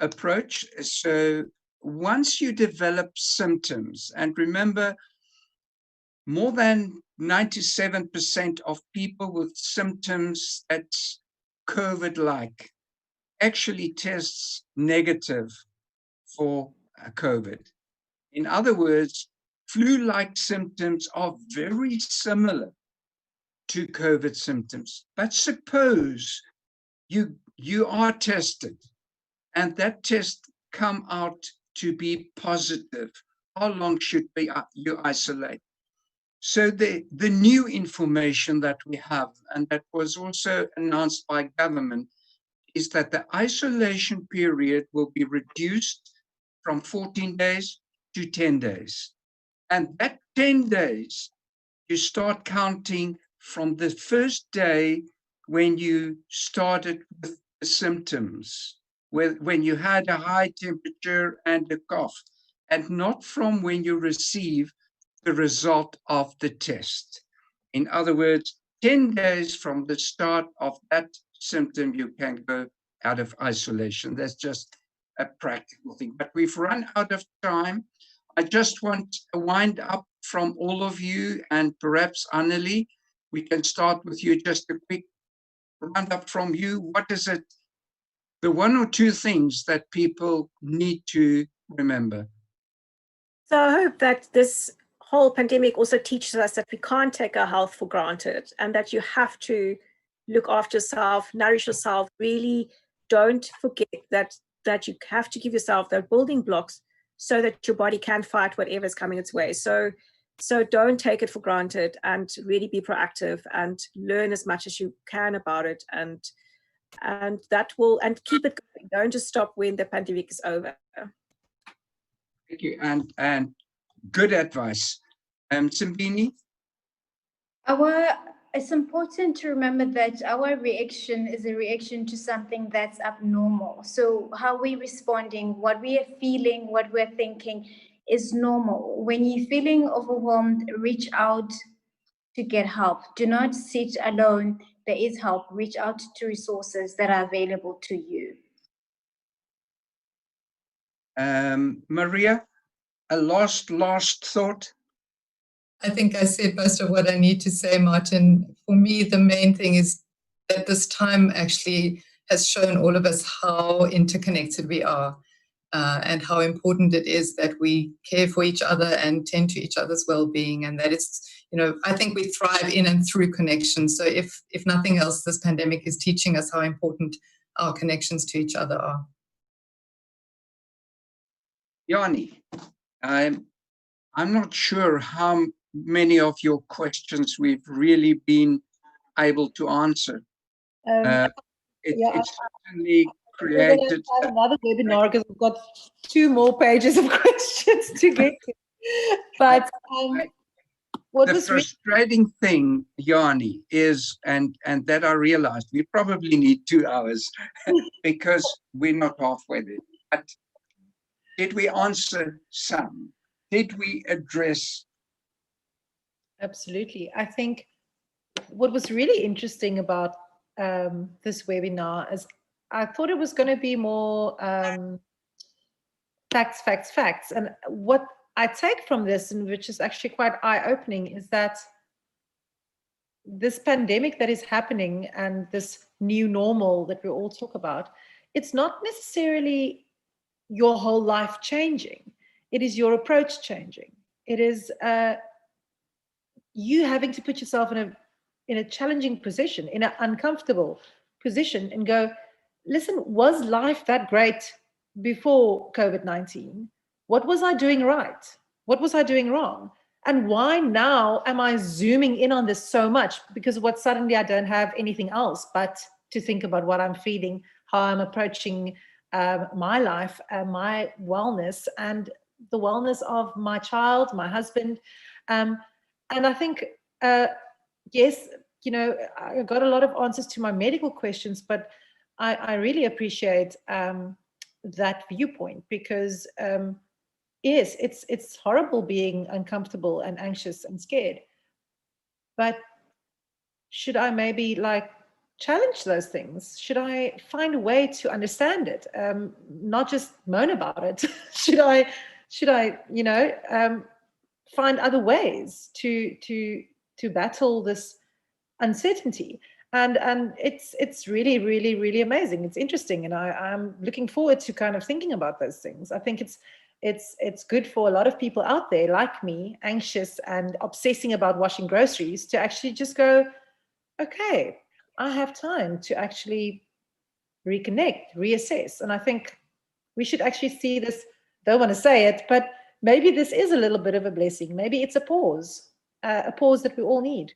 B: approach. So once you develop symptoms, and remember, more than 97% of people with symptoms that's COVID-like actually tests negative for COVID. In other words, flu-like symptoms are very similar to COVID symptoms. But suppose you are tested and that test come out to be positive. How long should you isolate? So the new information that we have, and that was also announced by government, is that the isolation period will be reduced from 14 days to 10 days. And that 10 days, you start counting from the first day when you started with the symptoms, when you had a high temperature and a cough, and not from when you receive the result of the test. In other words, 10 days from the start of that symptom, you can go out of isolation. That's just a practical thing. But we've run out of time. I just want a wind up from all of you, and perhaps Annelie, we can start with you. Just a quick round up from you. What is it, the one or two things that people need to remember?
F: So I hope that this whole pandemic also teaches us that we can't take our health for granted, and that you have to look after yourself, nourish yourself. Really don't forget that you have to give yourself the building blocks so that your body can fight whatever's coming its way. So don't take it for granted, and really be proactive and learn as much as you can about it, and that will, and keep it going. Don't just stop when the pandemic is over.
B: Thank you, and good advice. Simbini?
E: It's important to remember that our reaction is a reaction to something that's abnormal. So how we're responding, what we are feeling, what we're thinking is normal. When you're feeling overwhelmed, reach out to get help. Do not sit alone. There is help. Reach out to resources that are available to you.
B: Maria, a last thought?
D: I think I said most of what I need to say, Martin. For me, the main thing is that this time actually has shown all of us how interconnected we are, and how important it is that we care for each other and tend to each other's well-being, and that it's, I think we thrive in and through connections. So if nothing else, this pandemic is teaching us how important our connections to each other are.
B: Yanni, I'm not sure how many of your questions we've really been able to answer. It's certainly created
C: another webinar because we've got 2 more pages of questions to get to. But what
B: the
C: was
B: frustrating thing, Yanni, is, and that I realized, we probably need 2 hours because we're not halfway there. But did we answer some? Did we address?
C: Absolutely. I think what was really interesting about this webinar is I thought it was going to be more facts. And what I take from this, and which is actually quite eye-opening, is that this pandemic that is happening and this new normal that we all talk about, it's not necessarily your whole life changing. It is your approach changing. It is you having to put yourself in a challenging position, in an uncomfortable position, and go, listen, was life that great before COVID-19? What was I doing right? What was I doing wrong? And why now am I zooming in on this so much? Because suddenly I don't have anything else but to think about what I'm feeling, how I'm approaching my life and my wellness and the wellness of my child, my husband. And I think, yes, you know, I got a lot of answers to my medical questions, but I really appreciate that viewpoint, because yes, it's horrible being uncomfortable and anxious and scared. But should I maybe like challenge those things? Should I find a way to understand it, not just moan about it? should I, you know, find other ways to battle this uncertainty? And it's really, really, really amazing. It's interesting, and I'm looking forward to kind of thinking about those things. I think it's good for a lot of people out there like me, anxious and obsessing about washing groceries, to actually just go, okay, I have time to actually reconnect, reassess. And I think we should actually see this, don't want to say it, but maybe this is a little bit of a blessing. Maybe it's a pause that we all need.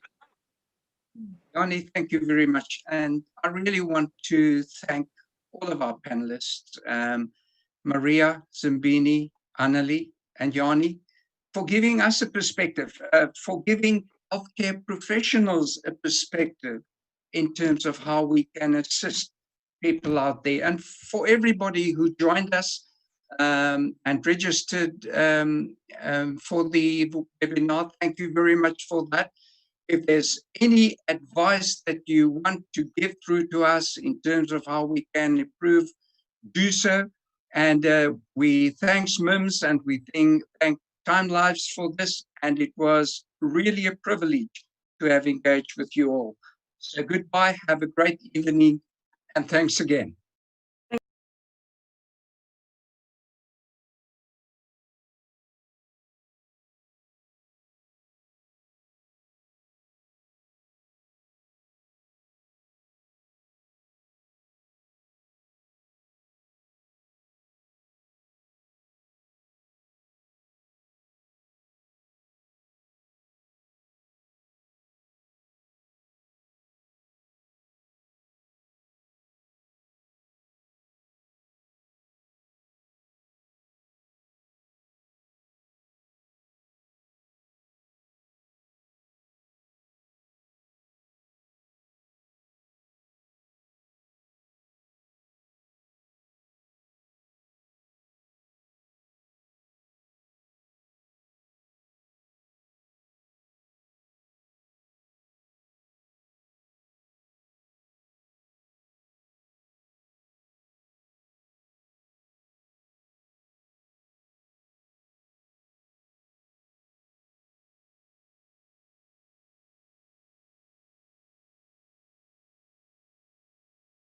B: Yanni, thank you very much. And I really want to thank all of our panelists, Maria, Zimbini, Annalie, and Yanni, for giving us a perspective, for giving healthcare professionals a perspective in terms of how we can assist people out there. And for everybody who joined us and registered for the webinar, thank you very much for that. If there's any advice that you want to give through to us in terms of how we can improve, do so. And we thanks MIMS and we thank Time Lives for this. And it was really a privilege to have engaged with you all. So goodbye, have a great evening, and thanks again.